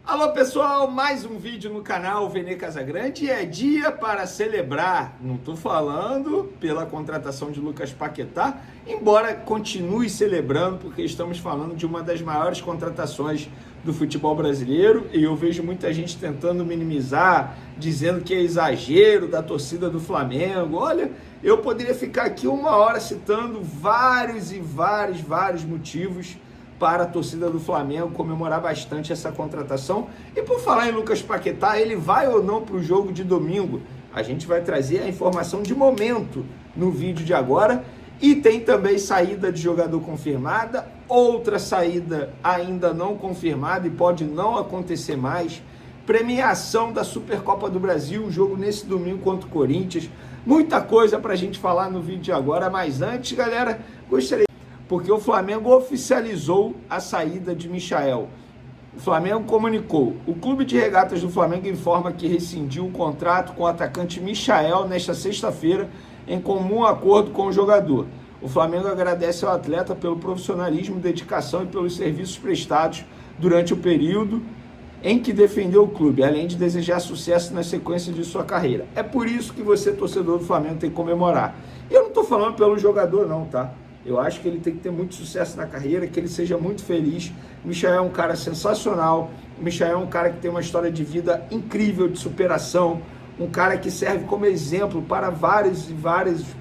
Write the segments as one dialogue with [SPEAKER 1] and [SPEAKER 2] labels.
[SPEAKER 1] Alô pessoal, mais um vídeo no canal Vene Casagrande e é dia para celebrar. Não estou falando pela contratação de Lucas Paquetá, embora continue celebrando porque estamos falando de uma das maiores contratações do futebol brasileiro e eu vejo muita gente tentando minimizar, dizendo que é exagero da torcida do Flamengo. Olha, eu poderia ficar aqui uma hora citando vários motivos para a torcida do Flamengo comemorar bastante essa contratação. E por falar em Lucas Paquetá, ele vai ou não para o jogo de domingo? A gente vai trazer a informação de momento no vídeo de agora. E tem também saída de jogador confirmada, outra saída ainda não confirmada e pode não acontecer mais. Premiação da Supercopa do Brasil, jogo nesse domingo contra o Corinthians. Muita coisa para a gente falar no vídeo de agora, mas antes, galera, gostaria porque o Flamengo oficializou a saída de Michael. O Flamengo comunicou. O Clube de Regatas do Flamengo informa que rescindiu o contrato com o atacante Michael nesta sexta-feira, em comum acordo com o jogador. O Flamengo agradece ao atleta pelo profissionalismo, dedicação e pelos serviços prestados durante o período em que defendeu o clube, além de desejar sucesso na sequência de sua carreira. É por isso que você, torcedor do Flamengo, tem que comemorar. E eu não estou falando pelo jogador não, tá? Eu acho que ele tem que ter muito sucesso na carreira, que ele seja muito feliz. O Michael é um cara sensacional, o Michael é um cara que tem uma história de vida incrível, de superação, um cara que serve como exemplo para várias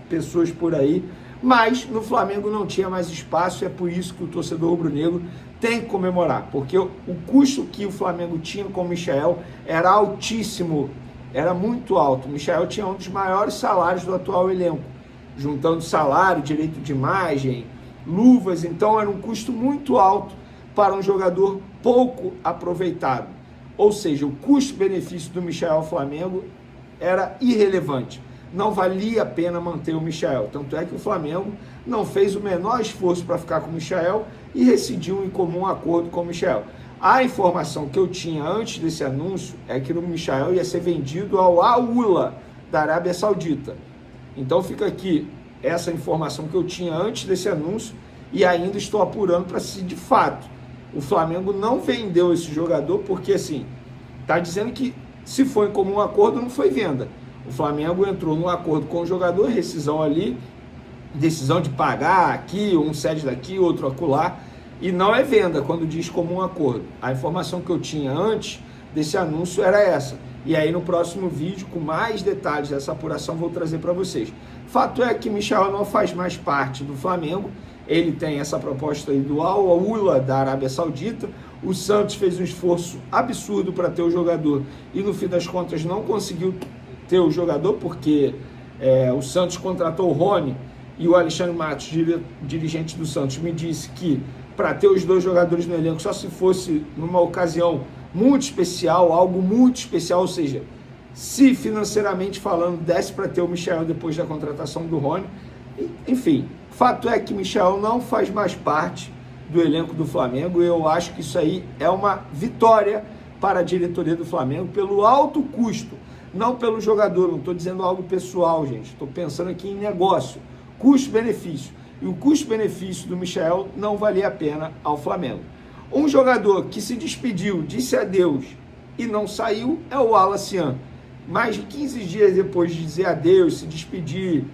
[SPEAKER 1] pessoas por aí, mas no Flamengo não tinha mais espaço e é por isso que o torcedor rubro-negro tem que comemorar, porque o custo que o Flamengo tinha com o Michael era altíssimo, era muito alto. O Michael tinha um dos maiores salários do atual elenco, juntando salário, direito de imagem, luvas, então era um custo muito alto para um jogador pouco aproveitado. Ou seja, o custo-benefício do Michael Flamengo era irrelevante. Não valia a pena manter o Michael. Tanto é que o Flamengo não fez o menor esforço para ficar com o Michael e rescindiu em comum acordo com o Michael. A informação que eu tinha antes desse anúncio é que o Michael ia ser vendido ao Al-Ula da Arábia Saudita. Então fica aqui essa informação que eu tinha antes desse anúncio e ainda estou apurando para se de fato o Flamengo não vendeu esse jogador, porque assim, está dizendo que se foi em comum acordo não foi venda. O Flamengo entrou num acordo com o jogador, rescisão ali, decisão de pagar aqui, um cede daqui, outro acolá, e não é venda quando diz comum acordo. A informação que eu tinha antes desse anúncio era essa. E aí no próximo vídeo, com mais detalhes dessa apuração, vou trazer para vocês. Fato é que Michael não faz mais parte do Flamengo, ele tem essa proposta aí do Al-Ula da Arábia Saudita, o Santos fez um esforço absurdo para ter o jogador e no fim das contas não conseguiu ter o jogador, porque o Santos contratou o Rony e o Alexandre Matos, dirigente do Santos, me disse que para ter os dois jogadores no elenco, só se fosse numa ocasião muito especial, algo muito especial, ou seja, se financeiramente falando desse para ter o Michael depois da contratação do Rony. Enfim, fato é que Michael não faz mais parte do elenco do Flamengo e eu acho que isso aí é uma vitória para a diretoria do Flamengo pelo alto custo, não pelo jogador. Não estou dizendo algo pessoal, gente, estou pensando aqui em negócio, custo-benefício, e o custo-benefício do Michael não valia a pena ao Flamengo. Um jogador que se despediu, disse adeus e não saiu é o Wallace Yan. Mais de 15 dias depois de dizer adeus, se despedir,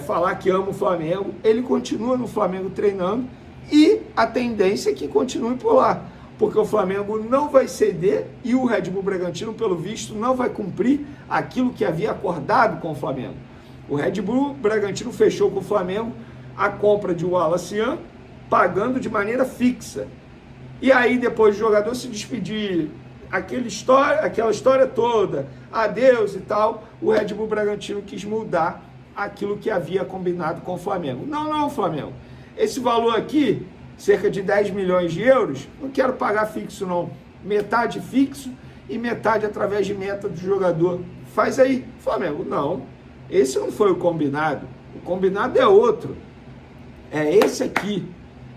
[SPEAKER 1] falar que ama o Flamengo, ele continua no Flamengo treinando e a tendência é que continue por lá, porque o Flamengo não vai ceder e o Red Bull Bragantino, pelo visto, não vai cumprir aquilo que havia acordado com o Flamengo. O Red Bull Bragantino fechou com o Flamengo a compra de Wallace Yan, pagando de maneira fixa. E aí, depois do jogador se despedir, aquela história toda, adeus e tal, o Red Bull Bragantino quis mudar aquilo que havia combinado com o Flamengo. Não, Flamengo. Esse valor aqui, cerca de 10 milhões de euros, não quero pagar fixo, não. Metade fixo e metade através de meta do jogador. Faz aí, Flamengo. Não, esse não foi o combinado. O combinado é outro. É esse aqui.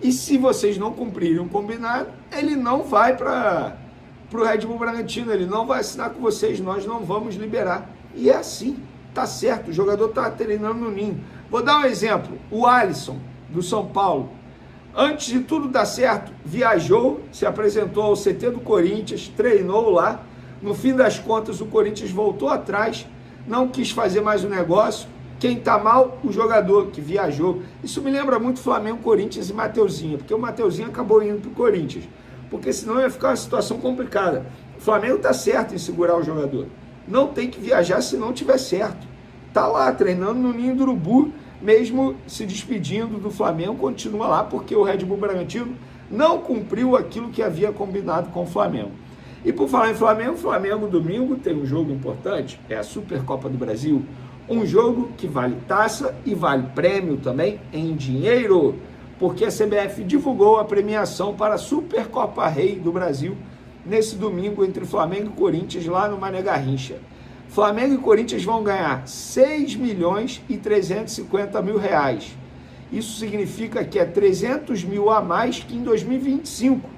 [SPEAKER 1] E se vocês não cumprirem o combinado, ele não vai para o Red Bull Bragantino, ele não vai assinar com vocês, nós não vamos liberar. E é assim, tá certo, o jogador tá treinando no ninho. Vou dar um exemplo, o Alisson, do São Paulo. Antes de tudo dar certo, viajou, se apresentou ao CT do Corinthians, treinou lá. No fim das contas, o Corinthians voltou atrás, não quis fazer mais o negócio. Quem tá mal? O jogador que viajou. Isso me lembra muito Flamengo, Corinthians e Mateuzinho, porque o Mateuzinho acabou indo pro Corinthians, porque senão ia ficar uma situação complicada. O Flamengo tá certo em segurar o jogador. Não tem que viajar se não tiver certo. Tá lá treinando no Ninho do Urubu, mesmo se despedindo do Flamengo, continua lá, porque o Red Bull Bragantino não cumpriu aquilo que havia combinado com o Flamengo. E por falar em Flamengo, o Flamengo domingo tem um jogo importante, é a Supercopa do Brasil, um jogo que vale taça e vale prêmio também em dinheiro, porque a CBF divulgou a premiação para a Supercopa Rei do Brasil nesse domingo entre Flamengo e Corinthians lá no Mané Garrincha. Flamengo e Corinthians vão ganhar 6 milhões e 350 mil reais. Isso significa que é 300 mil a mais que em 2025,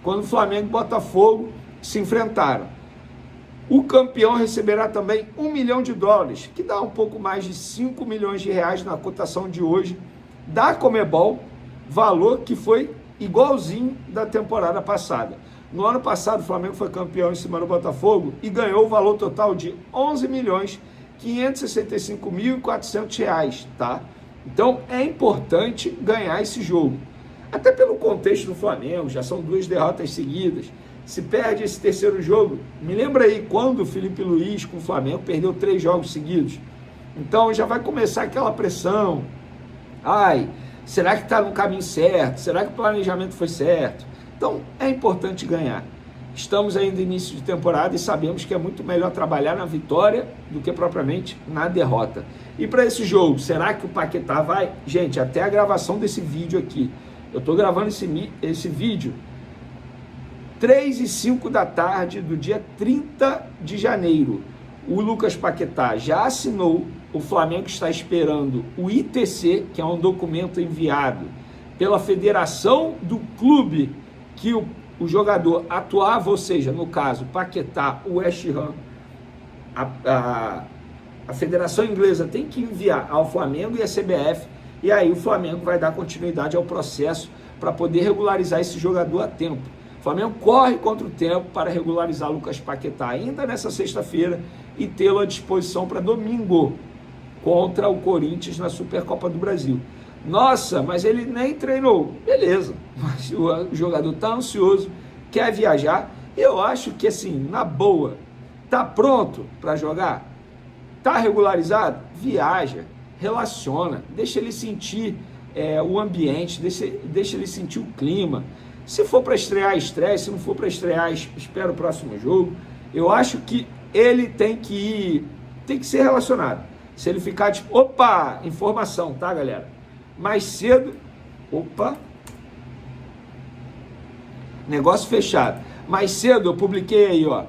[SPEAKER 1] quando Flamengo e Botafogo se enfrentaram. O campeão receberá também $1 milhão, que dá um pouco mais de 5 milhões de reais na cotação de hoje da Conmebol, valor que foi igualzinho da temporada passada. No ano passado, o Flamengo foi campeão em cima do Botafogo e ganhou o valor total de 11 milhões 565.400 reais, tá? Então, é importante ganhar esse jogo. Até pelo contexto do Flamengo, já são 2 derrotas seguidas. Se perde esse terceiro jogo, me lembra aí quando o Felipe Luiz com o Flamengo perdeu 3 jogos seguidos. Então, já vai começar aquela pressão. Ai, será que está no caminho certo? Será que o planejamento foi certo? Então, é importante ganhar. Estamos ainda no início de temporada e sabemos que é muito melhor trabalhar na vitória do que propriamente na derrota. E para esse jogo, será que o Paquetá vai? Gente, até a gravação desse vídeo aqui, eu estou gravando esse vídeo 3h05 da tarde do dia 30 de janeiro. O Lucas Paquetá já assinou, o Flamengo está esperando o ITC, que é um documento enviado pela federação do clube que o jogador atuava, ou seja, no caso, Paquetá, o West Ham, a federação inglesa tem que enviar ao Flamengo e à CBF, e aí o Flamengo vai dar continuidade ao processo para poder regularizar esse jogador a tempo. O Flamengo corre contra o tempo para regularizar Lucas Paquetá ainda nessa sexta-feira e tê-lo à disposição para domingo contra o Corinthians na Supercopa do Brasil. Nossa, mas ele nem treinou. Beleza, mas o jogador está ansioso, quer viajar. Eu acho que, assim, na boa, tá pronto para jogar? Tá regularizado? Viaja, relaciona, deixa ele sentir o ambiente, deixa ele sentir o clima. Se for para estrear, estreia. Se não for para estrear, espera o próximo jogo. Eu acho que ele tem que ser relacionado. Se ele ficar tipo, opa, informação, tá, galera? Mais cedo, opa, negócio fechado. Mais cedo eu publiquei aí, ó,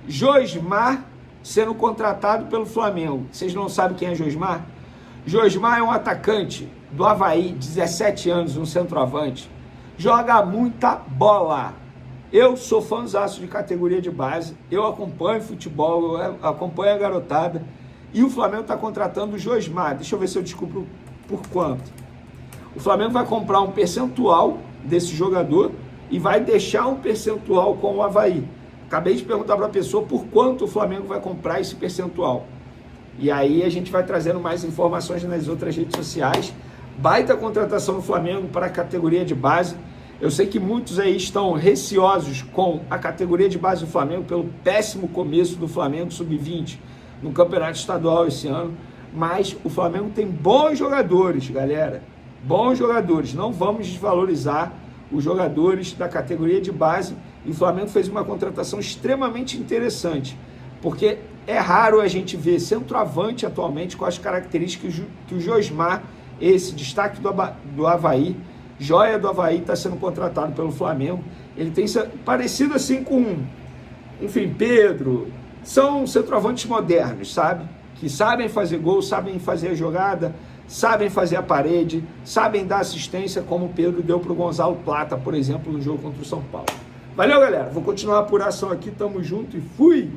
[SPEAKER 1] Josmar sendo contratado pelo Flamengo. Vocês não sabem quem é Josmar? Josmar é um atacante do Avaí, 17 anos, um centroavante. Joga muita bola. Eu sou fãzaço de categoria de base, eu acompanho futebol, eu acompanho a garotada. E o Flamengo está contratando o Josmar. Deixa eu ver se eu descubro por quanto. O Flamengo vai comprar um percentual desse jogador e vai deixar um percentual com o Avaí. Acabei de perguntar para a pessoa por quanto o Flamengo vai comprar esse percentual. E aí a gente vai trazendo mais informações nas outras redes sociais. Baita contratação do Flamengo para a categoria de base. Eu sei que muitos aí estão receosos com a categoria de base do Flamengo pelo péssimo começo do Flamengo Sub-20 no Campeonato Estadual esse ano. Mas o Flamengo tem bons jogadores, galera. Bons jogadores. Não vamos desvalorizar os jogadores da categoria de base. E o Flamengo fez uma contratação extremamente interessante. Porque é raro a gente ver centroavante atualmente com as características que o Josmar, esse destaque do Avaí, joia do Avaí, está sendo contratado pelo Flamengo. Ele tem parecido assim com, enfim, Pedro. São centroavantes modernos, sabe? Que sabem fazer gol, sabem fazer a jogada, sabem fazer a parede, sabem dar assistência, como o Pedro deu para o Gonzalo Plata, por exemplo, no jogo contra o São Paulo. Valeu, galera. Vou continuar a apuração aqui. Tamo junto e fui!